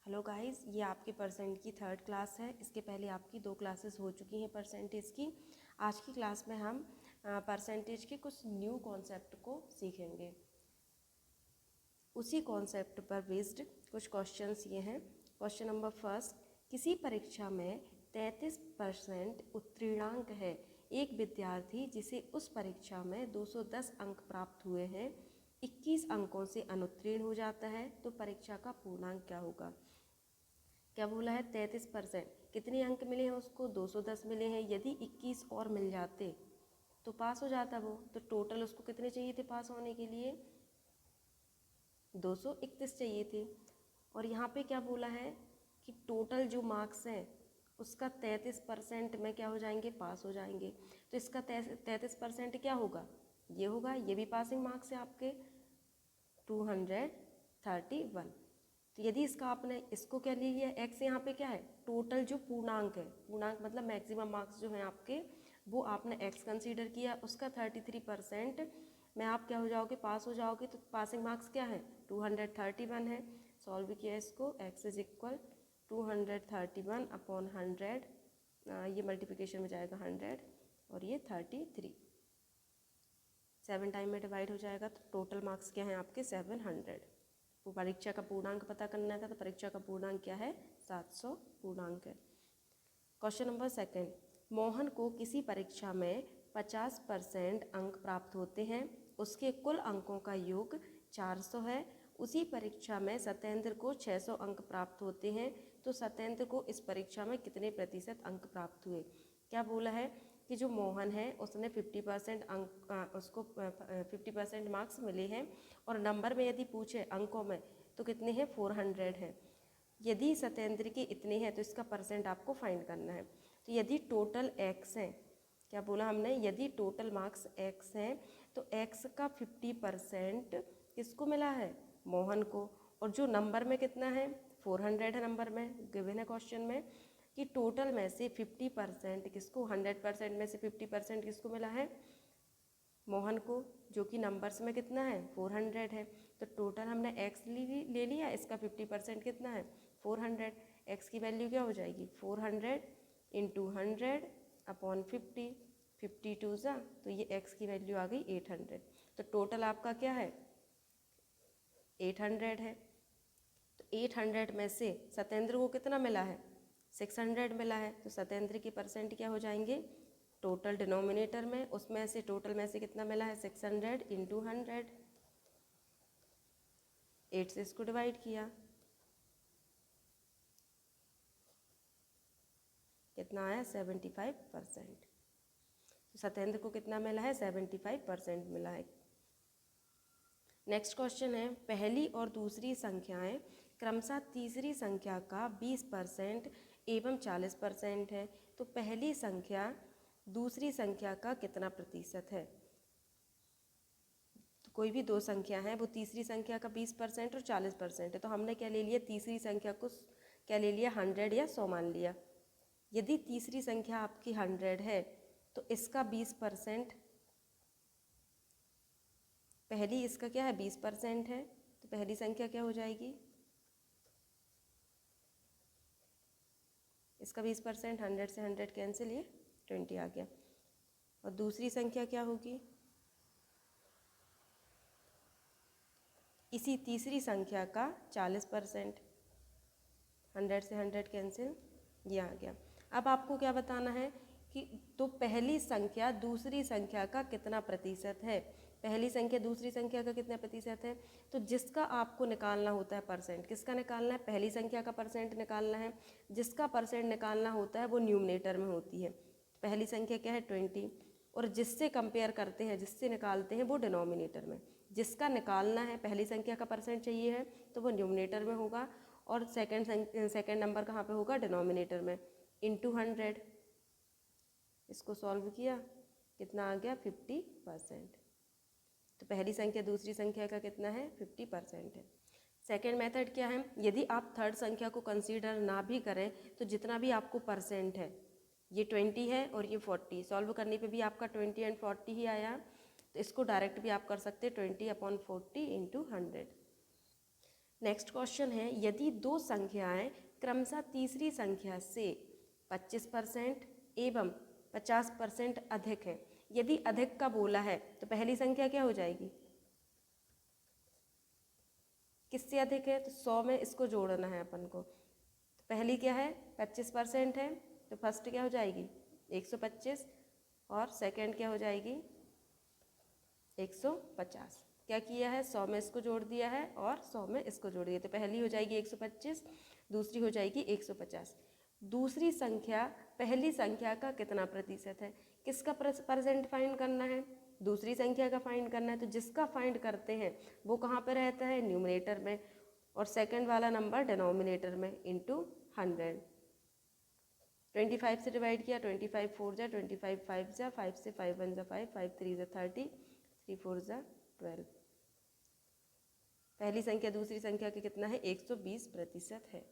Hello guys, ये आपके percent की थर्ड क्लास है। इसके पहले आपकी 2 क्लासेस हो चुकी हैं परसेंटेज की। आज की क्लास में हम परसेंटेज के कुछ न्यू कॉन्सेप्ट को सीखेंगे। उसी कॉन्सेप्ट पर बेस्ड कुछ क्वेश्चंस ये हैं। क्वेश्चन नंबर फर्स्ट, किसी परीक्षा में 33% उत्तीर्णांक है। एक विद्यार्थी जिसे उस परीक्षा में 210 अंक प्राप्त हुए हैं 21 अंकों से अनुत्तीर्ण हो जाता है, तो परीक्षा का पूर्णांक क्या होगा। क्या बोला है, 33%। कितने अंक मिले हैं उसको, 210 मिले हैं। यदि 21 और मिल जाते तो पास हो जाता वो। तो टोटल उसको कितने चाहिए थे पास होने के लिए, 231 चाहिए थे। और यहाँ पे क्या बोला है कि टोटल जो मार्क्स हैं उसका 33% में क्या हो जाएंगे, पास हो जाएंगे। तो इसका 33% क्या होगा, ये होगा। ये भी पासिंग मार्क्स है आपके 231। तो यदि इसका आपने इसको क्या ले लिया, एक्स यहाँ पे क्या है, टोटल जो पूर्णांक है, पूर्णांक मतलब मैक्सिमम मार्क्स जो हैं आपके, वो आपने एक्स कंसीडर किया। उसका 33% में आप क्या हो जाओगे, पास हो जाओगे। तो पासिंग मार्क्स क्या है, 231 है। सॉल्व किया इसको, एक्स इज इक्वल 231 अपॉन 100, ये मल्टीप्लिकेशन में जाएगा 100 और ये 33, 7 टाइम में डिवाइड हो जाएगा। तो टोटल मार्क्स क्या हैं आपके 700। वो परीक्षा का पूर्णांक पता करना था, तो परीक्षा का पूर्णांक क्या है, 700 पूर्णांक है। क्वेश्चन नंबर सेकंड, मोहन को किसी परीक्षा में 50% अंक प्राप्त होते हैं। उसके कुल अंकों का योग 400 है। उसी परीक्षा में सत्येंद्र को 600 अंक प्राप्त होते हैं, तो सत्येंद्र को इस परीक्षा में कितने प्रतिशत अंक प्राप्त हुए। क्या बोला है कि जो मोहन है उसने 50% अंक, उसको 50% मार्क्स मिले हैं। और नंबर में यदि पूछे अंकों में तो कितने हैं, 400 हैं। यदि सत्येंद्र के इतने हैं तो इसका परसेंट आपको फाइंड करना है। तो यदि टोटल एक्स हैं, क्या बोला हमने, यदि टोटल मार्क्स एक्स हैं तो एक्स का 50% किसको मिला है, मोहन को। और जो नंबर में कितना है, 400 है नंबर में, गिवन है क्वेश्चन में कि टोटल में से 50% किसको, 100% में से 50% किसको मिला है, मोहन को, जो कि नंबर्स में कितना है, 400 है। तो टोटल हमने एक्स ले लिया, इसका 50% कितना है, 400। एक्स की वैल्यू क्या हो जाएगी, 400 इंटू 100 अपॉन 50, 52 जा, तो ये एक्स की वैल्यू आ गई 800। तो टोटल आपका क्या है, 800 है। तो 800 में से सत्येंद्र को कितना मिला है, 600 मिला है। तो सत्येंद्र की परसेंट क्या हो जाएंगे, टोटल डिनोमिनेटर में, उसमें से टोटल में से कितना मिला है, 600 इंटू 100, 8 से इसको डिवाइड किया, कितना आया, 75%। तो सत्येंद्र को कितना मिला है, 75% मिला है। नेक्स्ट क्वेश्चन है, पहली और दूसरी संख्याएं क्रमशः तीसरी संख्या का 20% एवं 40% है। तो पहली संख्या दूसरी संख्या का कितना प्रतिशत है। तो कोई भी दो संख्या है, वो तीसरी संख्या का 20% और 40% है। तो हमने क्या ले लिया, तीसरी संख्या को क्या ले लिया, 100 या 100 मान लिया। यदि तीसरी संख्या आपकी 100 है तो इसका 20%, पहली इसका क्या है, 20% है। तो पहली संख्या क्या हो जाएगी, इसका 20%, 100 से 100 कैंसिल, ये 20 आ गया। और दूसरी संख्या क्या होगी, इसी तीसरी संख्या का 40%, 100 से 100 कैंसिल, ये आ गया। अब आपको क्या बताना है कि तो पहली संख्या दूसरी संख्या का कितना प्रतिशत है। पहली संख्या दूसरी संख्या का कितना प्रतिशत है, तो जिसका आपको निकालना होता है परसेंट, किसका निकालना है, पहली संख्या का परसेंट निकालना है। जिसका परसेंट निकालना होता है वो न्यूमरेटर में होती है। पहली संख्या क्या है, 20, और जिससे कंपेयर करते हैं, जिससे निकालते हैं, वो डिनोमिनेटर में। जिसका निकालना है, पहली संख्या का परसेंट चाहिए है तो वो न्यूमरेटर में होगा, और सेकंड नंबर कहाँ पे होगा, डिनोमिनेटर में, इंटू 100। इसको सॉल्व किया, कितना आ गया, 50%। तो पहली संख्या दूसरी संख्या का कितना है, 50% है। सेकेंड मेथड क्या है, यदि आप थर्ड संख्या को कंसीडर ना भी करें तो जितना भी आपको परसेंट है, ये 20 है और ये 40, सॉल्व करने पे भी आपका 20 एंड 40 ही आया। तो इसको डायरेक्ट भी आप कर सकते हैं, 20 अपॉन 40 इंटू 100। नेक्स्ट क्वेश्चन है, यदि दो संख्याएं क्रमशः तीसरी संख्या से 25% एवं 50% अधिक है, यदि अधिक का बोला है तो पहली संख्या क्या हो जाएगी, किससे अधिक है, तो 100 में इसको जोड़ना है अपन को। तो पहली क्या है 25% है, तो फर्स्ट क्या हो जाएगी 125 और सेकंड क्या हो जाएगी 150। क्या किया है 100 में इसको जोड़ दिया है और 100 में इसको जोड़ दिया, तो पहली हो जाएगी 125, दूसरी हो जाएगी 150। दूसरी संख्या पहली संख्या का कितना प्रतिशत है, किसका परसेंट फाइंड करना है, दूसरी संख्या का फाइंड करना है। तो जिसका फाइंड करते हैं वो कहाँ पर रहता है, न्यूमरेटर में, और सेकंड वाला नंबर डिनोमिनेटर में इंटू 100। 25 से डिवाइड किया, 25 4 जा, 25 5 जा, 5 से 5 1 जा 5, 5 3 जा 30, 3 4 जा 12। पहली संख्या दूसरी संख्या के कितना है 120% है।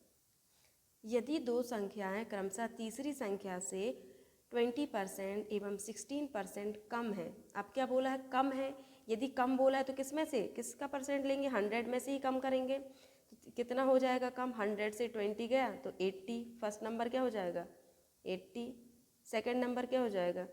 यदि दो संख्याएं क्रमशः तीसरी संख्या से 20% एवं 16% कम है, अब क्या बोला है कम है, यदि कम बोला है तो किस में से, किसका परसेंट लेंगे, 100 में से ही कम करेंगे। तो कितना हो जाएगा कम, 100 से 20 गया तो 80, फर्स्ट नंबर क्या हो जाएगा 80, सेकंड नंबर क्या हो जाएगा,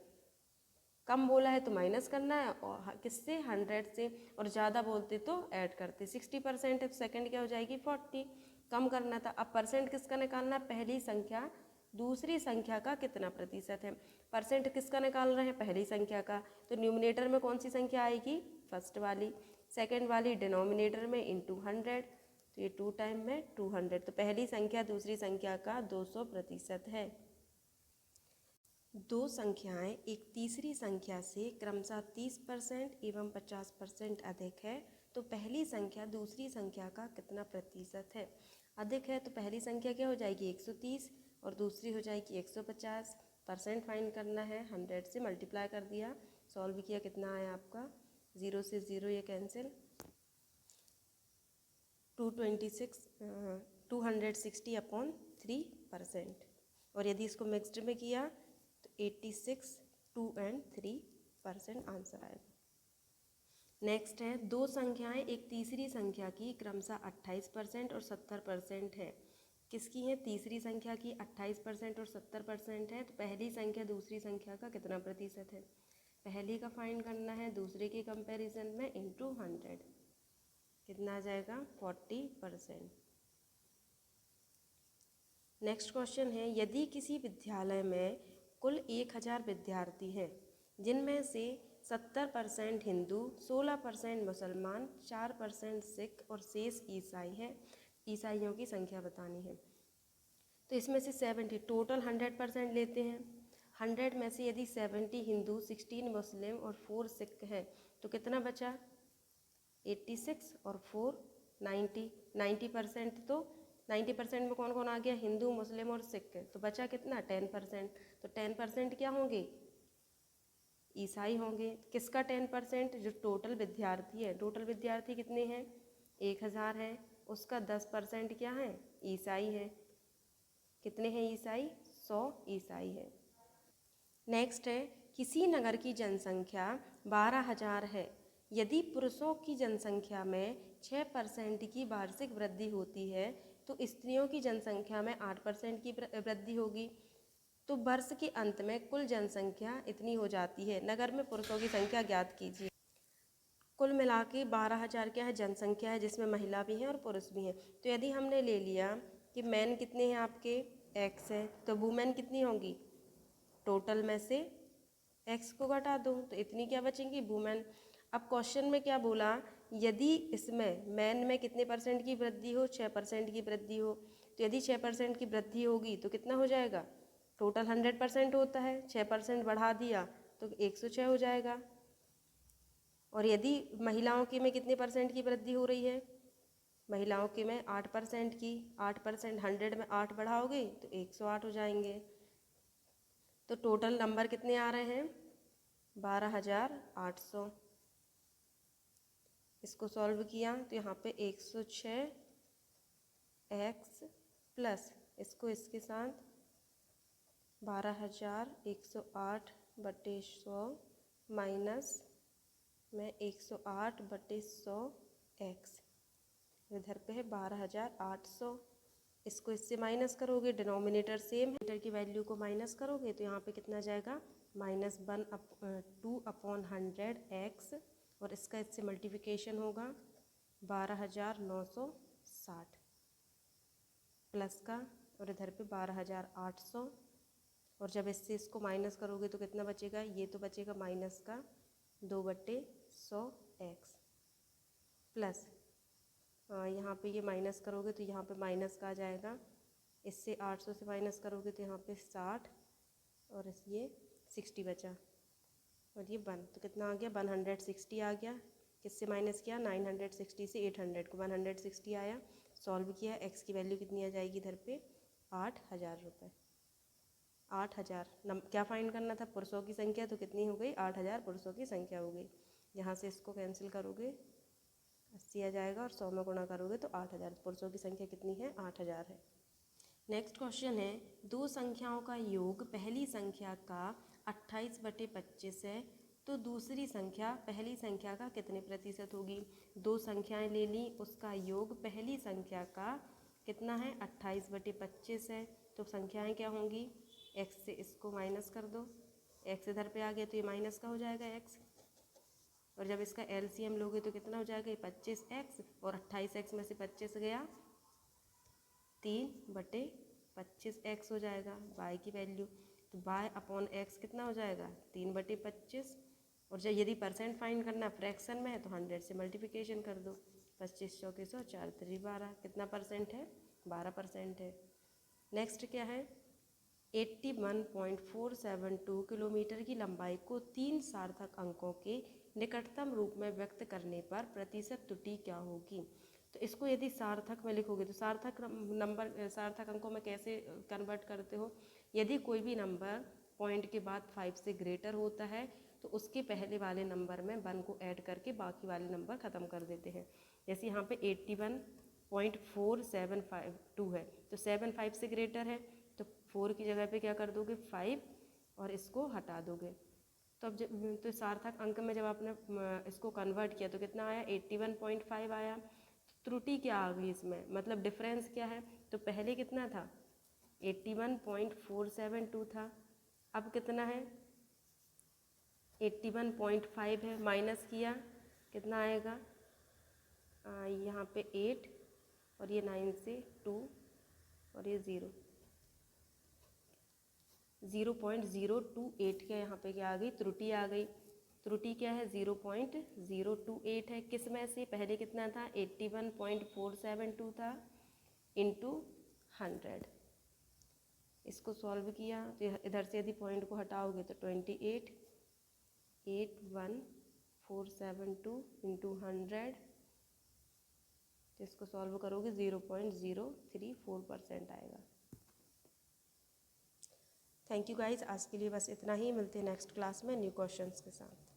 कम बोला है तो माइनस करना है और किससे 100 से, और ज़्यादा बोलते तो ऐड करते। 60% है तो सेकंड क्या हो जाएगी 40, कम करना था। अब परसेंट किसका निकालना, पहली संख्या दूसरी संख्या का कितना प्रतिशत है, परसेंट किसका निकाल रहे हैं, पहली संख्या का, तो न्यूमरेटर में कौन सी संख्या आएगी, फर्स्ट वाली, सेकंड वाली डिनोमिनेटर में इंटू 100, तो ये 2 टाइम में 200, तो पहली संख्या दूसरी संख्या का 200% है। दो संख्याएं एक तीसरी संख्या से क्रमशः 30% एवं 50% अधिक है, तो पहली संख्या दूसरी संख्या का कितना प्रतिशत है, अधिक है तो पहली संख्या क्या हो जाएगी 130 और दूसरी हो जाएगी 150। परसेंट फाइंड करना है, 100 से मल्टीप्लाई कर दिया, सॉल्व किया, कितना आया आपका 0 से 0 ये कैंसिल, 260/3%। और यदि इसको मिक्सड में किया तो 86, 2 and 3% आंसर आएगा। नेक्स्ट है, दो संख्याएं एक तीसरी संख्या की क्रमशः 28% और 70% है, किसकी है, तीसरी संख्या की 28% और 70% है, तो पहली संख्या दूसरी संख्या का कितना प्रतिशत है, पहली का फाइंड करना है दूसरे के कंपैरिजन में इंटू 100, कितना आ जाएगा 40%। नेक्स्ट क्वेश्चन है, यदि किसी विद्यालय में कुल 1000 विद्यार्थी हैं, जिनमें से 70% हिंदू, 16% मुसलमान, 4% सिख और शेष ईसाई हैं, ईसाइयों की संख्या बतानी है। तो इसमें से 70, टोटल 100% लेते हैं, 100 में से यदि 70 हिंदू, 16 मुस्लिम और 4 सिख है तो कितना बचा 86 और 4 90, 90%, तो 90% में कौन कौन आ गया, हिंदू मुस्लिम और सिख, तो बचा कितना 10%, तो 10% क्या होंगे ईसाई होंगे। किसका 10%, जो टोटल विद्यार्थी है, टोटल विद्यार्थी कितने हैं 1000 है, उसका 10% क्या है ईसाई है, कितने हैं ईसाई 100 ईसाई है। नेक्स्ट है, किसी नगर की जनसंख्या 12000 है, यदि पुरुषों की जनसंख्या में 6% की वार्षिक वृद्धि होती है तो स्त्रियों की जनसंख्या में 8% की वृद्धि होगी, तो वर्ष के अंत में कुल जनसंख्या इतनी हो जाती है। नगर में पुरुषों की संख्या ज्ञात कीजिए। कुल मिला के 12000 क्या है जनसंख्या है, जिसमें महिला भी हैं और पुरुष भी हैं। तो यदि हमने ले लिया कि मैन कितने हैं आपके x है, तो वुमेन कितनी होंगी, टोटल में से x को घटा दो तो इतनी क्या बचेंगी वुमेन। अब क्वेश्चन में क्या बोला, यदि इसमें मैन में कितने परसेंट की वृद्धि हो, 6% की वृद्धि हो, तो यदि 6% की वृद्धि होगी तो कितना हो जाएगा, टोटल 100% होता है, 6% बढ़ा दिया तो 106 हो जाएगा। और यदि महिलाओं के में कितने परसेंट की वृद्धि हो रही है, महिलाओं के में 8% की, 8%, 100 में 8 बढ़ाओगे तो 108 हो जाएंगे। तो टोटल नंबर कितने आ रहे हैं 12800। इसको सॉल्व किया तो यहाँ पे 106 x प्लस इसको इसके साथ 12108/100 माइनस में 108/100 x इधर पे है 12,800। इसको इससे माइनस करोगे, डिनोमिनेटर सेम है, मीटर की वैल्यू को माइनस करोगे तो यहाँ पे कितना जाएगा -2/100x, और इसका इससे मल्टीप्लिकेशन होगा 12,960 प्लस का, और इधर पे 12,800, और जब इससे इसको माइनस करोगे तो कितना बचेगा, ये तो बचेगा माइनस का 2/100x प्लस यहाँ पे ये माइनस करोगे तो यहाँ पे माइनस का आ जाएगा, इससे 800 से माइनस करोगे तो यहाँ पे 60, और इस ये 60 बचा, और ये 1, तो कितना आ गया 160 आ गया। किससे माइनस किया, 960 से 800 को 160 आया, सॉल्व किया, एक्स की वैल्यू कितनी आ जाएगी इधर पे 8,000 रुपये। 8,000 क्या फाइंड करना था, पुरुषों की संख्या, तो कितनी हो गई 8,000 पुरुषों की संख्या हो गई। यहाँ से इसको कैंसिल करोगे 80 आ जाएगा, और 100 में गुणा करोगे तो 8,000, पुरुषों की संख्या कितनी है 8,000 है। नेक्स्ट क्वेश्चन है, दो संख्याओं का योग पहली संख्या का 28/25 है, तो दूसरी संख्या पहली संख्या का कितने प्रतिशत होगी। दो संख्याएं ले ली, उसका योग पहली संख्या का कितना है 28/25 है, तो संख्याएं क्या होंगी, x से इसको माइनस कर दो, x इधर पे आ गया तो ये माइनस का हो जाएगा x, और जब इसका LCM लोगे तो कितना हो जाएगा 25x, और 28x में से 25 गया 3/25x हो जाएगा y की वैल्यू, तो y/x कितना हो जाएगा 3/25, और जब यदि परसेंट फाइंड करना फ्रैक्शन में है तो 100 से मल्टीप्लिकेशन कर दो, 25 चौके 100 4 3 12, कितना परसेंट है 12% है। नेक्स्ट क्या है, 81.472 किलोमीटर की लंबाई को 3 सार्थक अंकों के निकटतम रूप में व्यक्त करने पर प्रतिशत त्रुटि क्या होगी। तो इसको यदि सार्थक में लिखोगे तो सार्थक नंबर सार्थक अंकों में कैसे कन्वर्ट करते हो, यदि कोई भी नंबर पॉइंट के बाद 5 से ग्रेटर होता है तो उसके पहले वाले नंबर में 1 को ऐड करके बाकी वाले नंबर ख़त्म कर देते हैं। जैसे यहाँ पे 81.472 है, तो 7 5 से ग्रेटर है, तो 4 की जगह पे क्या कर दोगे 5, और इसको हटा दोगे। तो अब तो सार्थक अंक में जब आपने इसको कन्वर्ट किया तो कितना आया 81.5 आया। त्रुटि क्या आ गई इसमें, मतलब डिफरेंस क्या है, तो पहले कितना था 81.472 था, अब कितना है 81.5 है, माइनस किया कितना आएगा यहाँ पे 8, और ये 9 से 2, और ये 0.028 के यहाँ पे क्या आ गई त्रुटि आ गई। त्रुटि क्या है 0.028 है, किस में से, पहले कितना था 81.472 था इंटू 100। इसको सॉल्व किया तो इधर से यदि पॉइंट को हटाओगे तो 28,81,472 इंटू 100, तो इसको सॉल्व करोगे 0.034% आएगा। थैंक यू गाइज, आज के लिए बस इतना ही, मिलते हैं नेक्स्ट क्लास में न्यू क्वेश्चंस के साथ।